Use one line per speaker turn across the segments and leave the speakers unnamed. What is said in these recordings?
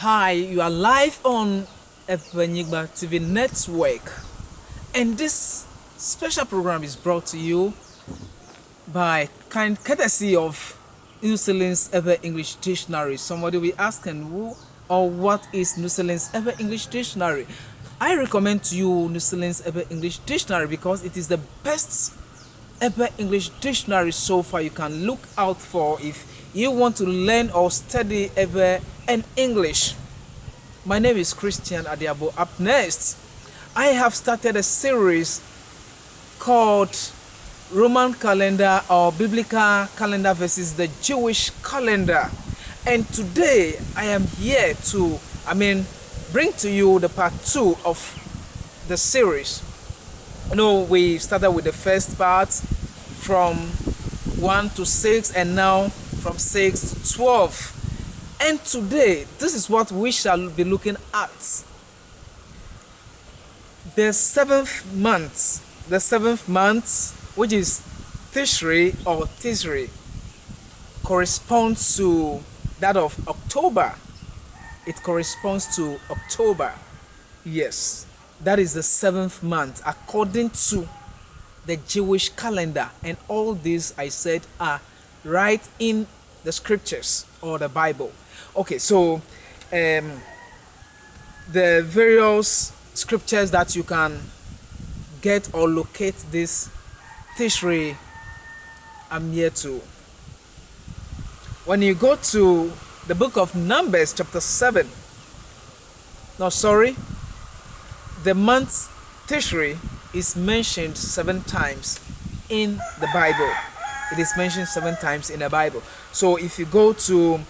Hi, you are live on Ewenyigba TV network, and this special program is brought to you by kind courtesy of New Zealand's Ever English Dictionary. Somebody will be asking who or what is New Zealand's Ever English Dictionary. I recommend to you New Zealand's Ever English Dictionary because it is the best ever English dictionary so far you can look out for if you want to learn or study ever and English. My name is Christian Adiabo. Up next, I have started a series called Roman calendar or biblical calendar versus the Jewish calendar, and today I am here to bring to you the part 2 of the series. We started with the first part from 1 to 6 and now from 6 to 12. And today, this is what we shall be looking at. The seventh month, which is Tishri or Tishri, corresponds to that of October. It corresponds to October. Yes. That is the 7th month according to the Jewish calendar, and all these I said are right in the scriptures or the Bible. Okay, so the various scriptures that you can get or locate this Tishri, I'm here to. When you go to the book of Numbers chapter 7, the month Tishri is mentioned 7 times in the Bible. It is mentioned 7 times in the Bible. So if you go to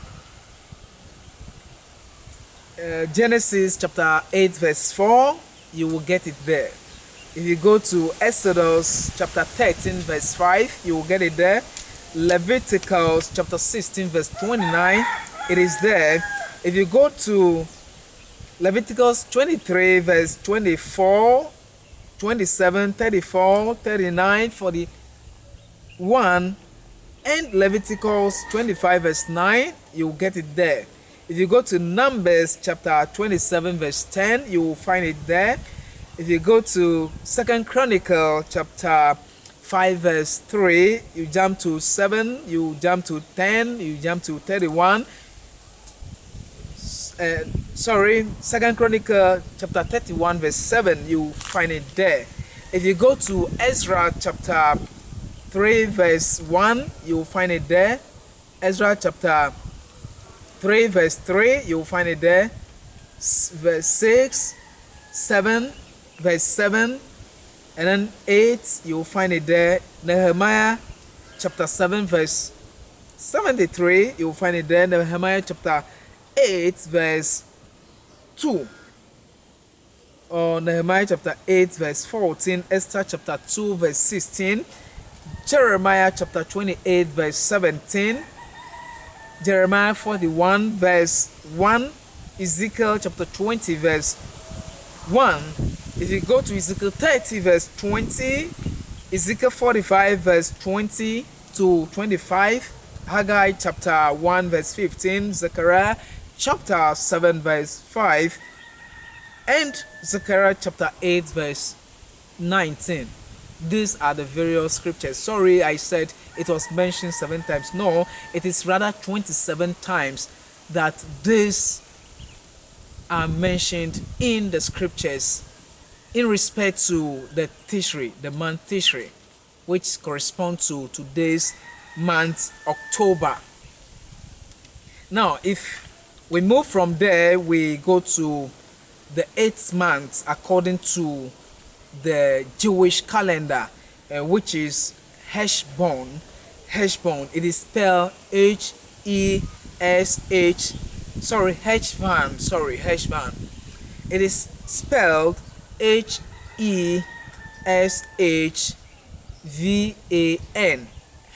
Genesis chapter 8 verse 4, you will get it there. If you go to Exodus chapter 13 verse 5, you will get it there. Leviticus chapter 16 verse 29, it is there. If you go to Leviticus 23 verse 24, 27, 34, 39, 41, and Leviticus 25 verse 9, you will get it there. If you go to Numbers chapter 27 verse 10, you will find it there. If you go to 2 Chronicle chapter 5 verse 3, you jump to 7, you jump to 10, you jump to 31. 2 Chronicle chapter 31 verse 7, you find it there. If you go to Ezra chapter 3 verse 1, you will find it there. Ezra chapter 3 verse 3, you will find it there. Verse 6, 7 verse 7, and then 8, you will find it there. Nehemiah chapter 7 verse 73, you will find it there. Nehemiah chapter 8 verse 2, or Nehemiah chapter 8 verse 14, Esther chapter 2 verse 16, Jeremiah chapter 28 verse 17, Jeremiah 41 verse 1, Ezekiel chapter 20 verse 1. If you go to Ezekiel 30 verse 20, Ezekiel 45 verse 20 to 25, Haggai chapter 1 verse 15, Zechariah chapter 7 verse 5, and Zechariah chapter 8 verse 19. These are the various scriptures. Sorry, I said it was mentioned 7 times. No, it is rather 27 times that these are mentioned in the scriptures in respect to the Tishri, the month Tishri, which corresponds to today's month October. Now, if we move from there, we go to the 8th month according to the Jewish calendar, which is Heshbon. Heshbon. It is spelled Heshvan. It is spelled Heshvan.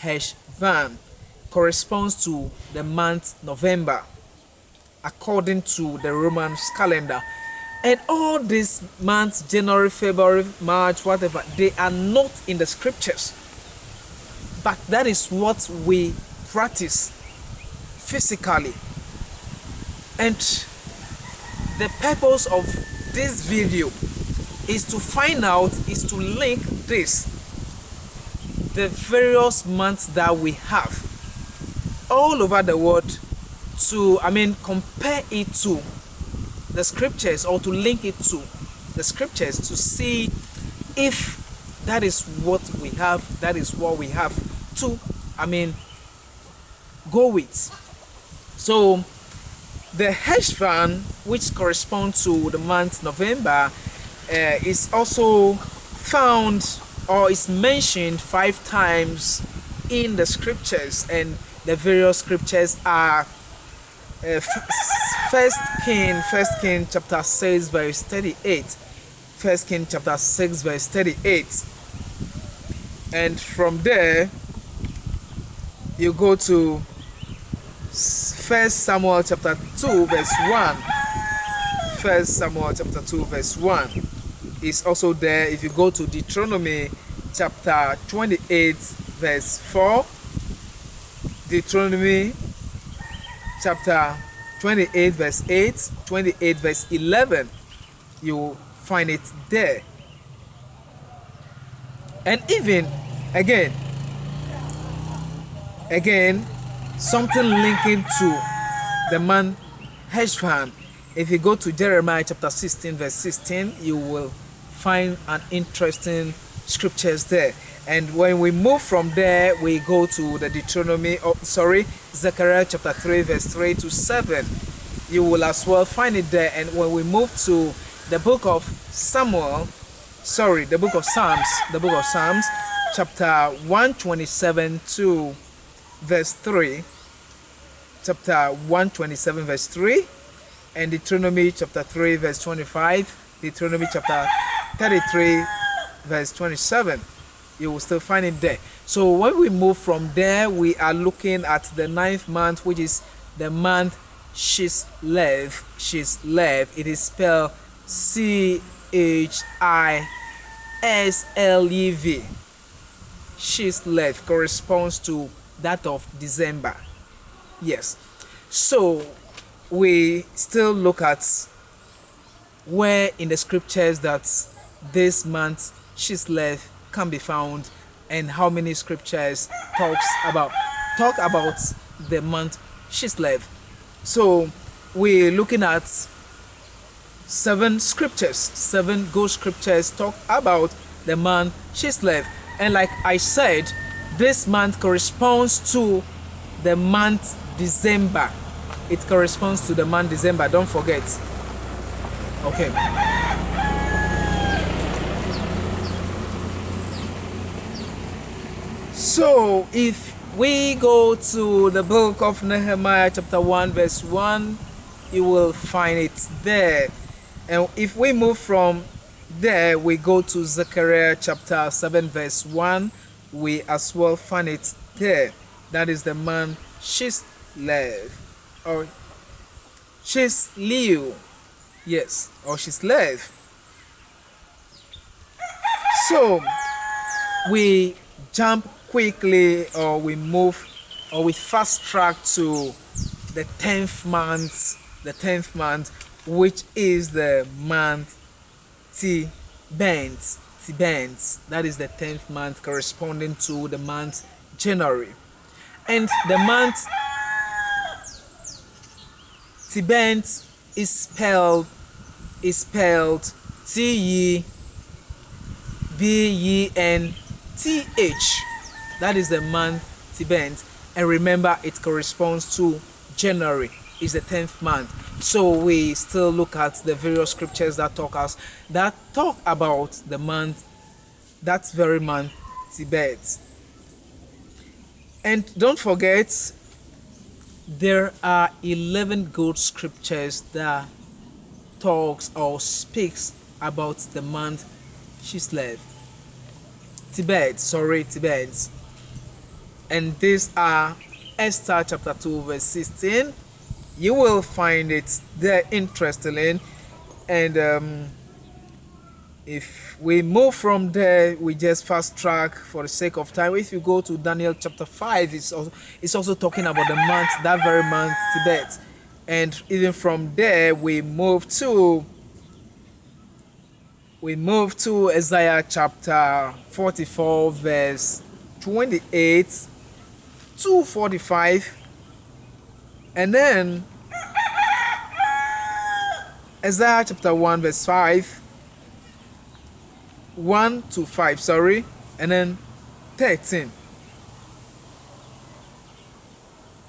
Heshvan corresponds to the month November according to the Roman calendar. And all these months, January, February, March, whatever, they are not in the scriptures. But that is what we practice physically. And the purpose of this video is to find out, is to link the various months that we have all over the world, to compare it to the scriptures, or to link it to the scriptures, to see if that is what we have, that is what we have to go with. So the Heshvan, which corresponds to the month November, is also found, or is mentioned 5 times in the scriptures, and the various scriptures are First King chapter 6 verse 38, First King chapter 6 verse 38, and from there you go to First Samuel chapter 2 verse 1. First Samuel chapter 2 verse 1 is also there. If you go to Deuteronomy chapter 28 verse 4, Deuteronomy chapter 28 verse 8, 28 verse 11, you find it there. And even again something linking to the man Heshvan. If you go to Jeremiah chapter 16 verse 16, you will find an interesting scriptures there. And when we move from there, we go to the Zechariah chapter 3 verse 3 to 7. You will as well find it there. And when we move to the book of Psalms, chapter 127 to verse 3, chapter 127 verse 3, and Deuteronomy chapter 3 verse 25, Deuteronomy chapter 33 verse 27, you will still find it there. So when we move from there, we are looking at the 9th month, which is the month Chislev. It is spelled Chislev. Chislev corresponds to that of December. Yes. So we still look at where in the scriptures that this month Chislev can be found, and how many scriptures talk about the month Chislev. So we're looking at 7 scriptures, 7 good scriptures talk about the month Chislev. And like I said, this month corresponds to the month December. It corresponds to the month December, don't forget. Okay. So if we go to the book of Nehemiah chapter 1 verse 1, you will find it there. And if we move from there, we go to Zechariah chapter 7 verse 1, we as well find it there. That is the man Chislev, or Chislev, yes, or Chislev. So we jump quickly, or we move, or we fast track to the 10th month, which is the month Tibet. That is the 10th month, corresponding to the month January. And the month Tibet is spelled Tebent. That is the month Tibet, and remember, it corresponds to January. Is the 10th month. So we still look at the various scriptures that talk about the month, that very month Tibet. And don't forget, there are 11 good scriptures that talks or speaks about the month Chislev. Tibet. And these are Esther chapter 2 verse 16. You will find it there interestingly. And if we move from there, we just fast track for the sake of time. If you go to Daniel chapter 5, it's also talking about the month, that very month Tibet. And even from there, we move to Isaiah chapter 44, verse 28 to 45, and then Isaiah chapter 1 verse 5, 1 to 5, sorry, and then 13.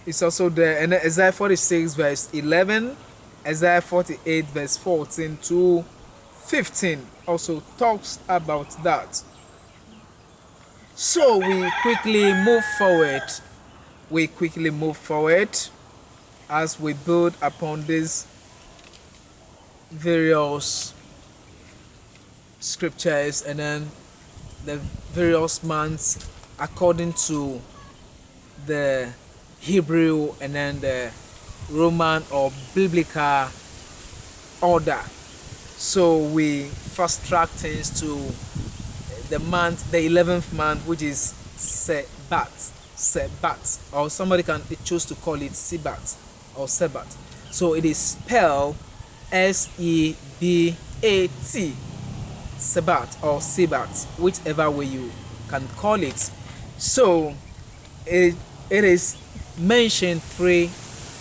It's also there, and then Isaiah 46 verse 11, Isaiah 48 verse 14 to 15 also talks about that. So we quickly move forward as we build upon these various scriptures and then the various months according to the Hebrew and then the Roman or biblical order. So we fast track things to the month, the 11th month, which is Sebat, or somebody can choose to call it Sebat or Sebat. So it is spelled S-E-B-A-T, Sebat or Sebat, whichever way you can call it. So it is mentioned 3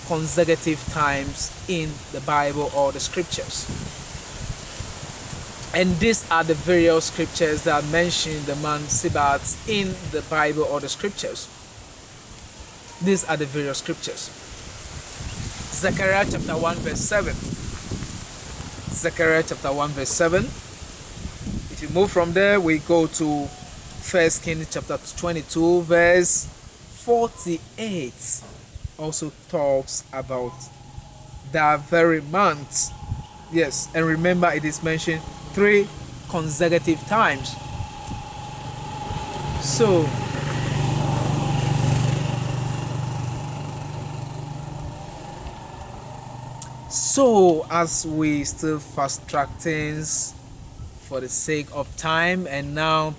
consecutive times in the Bible or the scriptures. And these are the various scriptures that mention the month Sebat in the Bible or the scriptures. These are the various scriptures. Zechariah chapter 1 verse 7. Zechariah chapter 1 verse 7. If you move from there, we go to 1 Kings chapter 22 verse 48. Also talks about that very month. Yes, and remember it is mentioned 3 consecutive times. So as we still fast track things for the sake of time, and now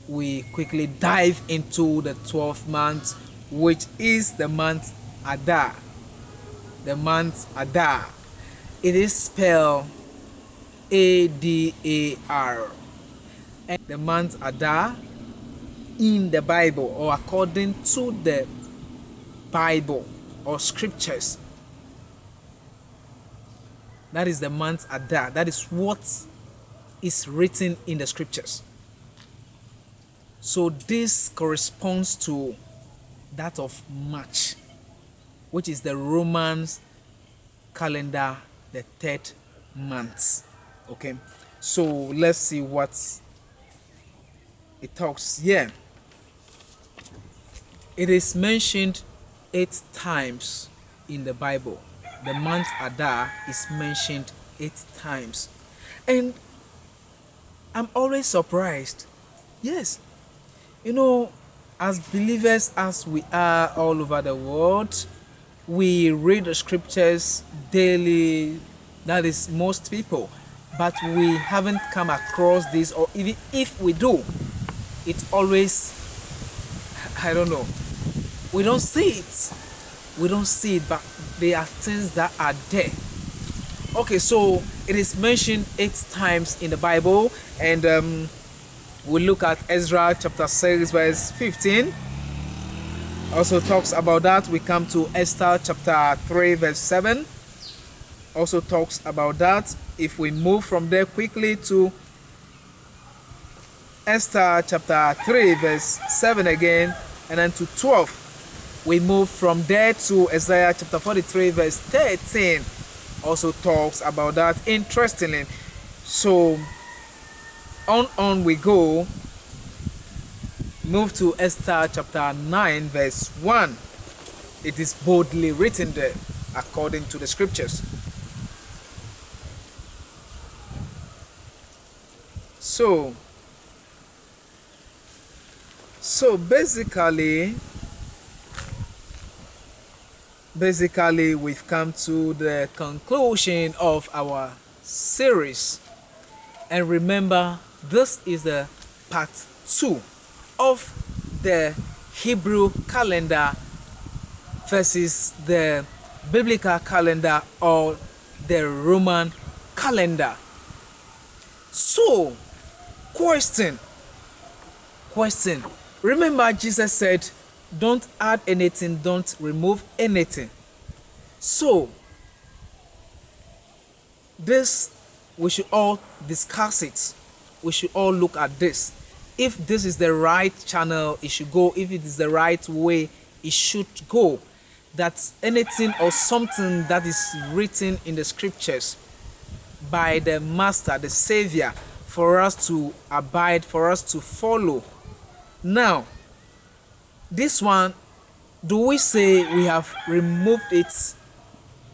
we quickly dive into the 12th month, which is the month Adar. The month Adar. It is spelled A-D-A-R. And the month Adar in the Bible, or according to the Bible or scriptures, that is the month Adar. That is what is written in the scriptures. So this corresponds to that of March, which is the Roman calendar, the 3rd month. Okay, so let's see what it talks here. It is mentioned 8 times in the Bible. The month Adar is mentioned 8 times, and I'm always surprised. Yes, you know, as believers as we are all over the world, we read the scriptures daily. That is most people, but we haven't come across this, or even if we do, it always, I don't know, we don't see it, but there are things that are there. Okay, so it is mentioned 8 times in the Bible, and we look at Ezra chapter 6 verse 15. Also talks about that. We come to Esther chapter 3 verse 7. Also talks about that. If we move from there quickly to Esther chapter 3 verse 7 again, and then to 12, we move from there to Isaiah chapter 43 verse 13. Also talks about that, interestingly. So on we go. Move to Esther chapter 9 verse 1. It is boldly written there according to the scriptures. So basically we've come to the conclusion of our series. And remember, this is the part 2 of the Hebrew calendar versus the biblical calendar or the Roman calendar. So, question. Remember, Jesus said, don't add anything, don't remove anything. So, this, we should all discuss it. We should all look at this. If this is the right channel, it should go. If it is the right way, it should go. That anything or something that is written in the scriptures by the Master, the Savior, for us to abide, for us to follow. Now, this one, do we say we have removed it?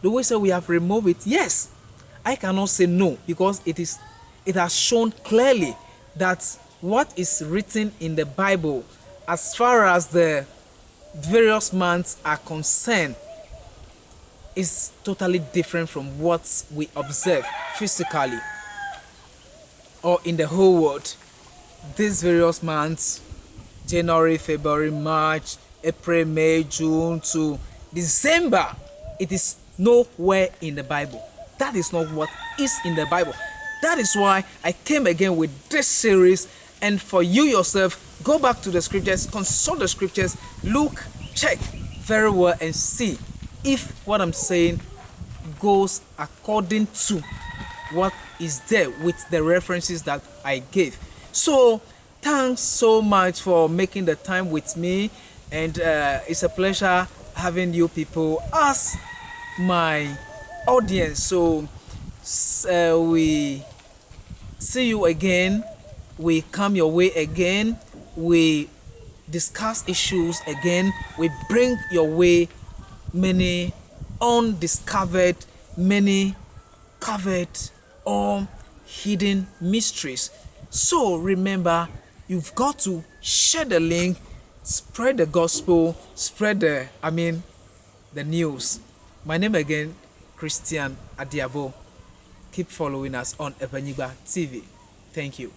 Do we say we have removed it? Yes. I cannot say no, because it has shown clearly that what is written in the Bible, as far as the various months are concerned, is totally different from what we observe physically or in the whole world. These various months, January, February, March, April, May, June to December, it is nowhere in the Bible. That is not what is in the Bible. That is why I came again with this series. And for you yourself, go back to the scriptures, consult the scriptures, look, check very well, and see if what I'm saying goes according to what is there with the references that I gave. So thanks so much for making the time with me, and it's a pleasure having you people as my audience. So we see you again, we come your way again, we discuss issues again, we bring your way many undiscovered, many covered or hidden mysteries. So remember, you've got to share the link, spread the gospel, spread the news. My name again, Christian Adiabo. Keep following us on Ewenyigba TV. Thank you.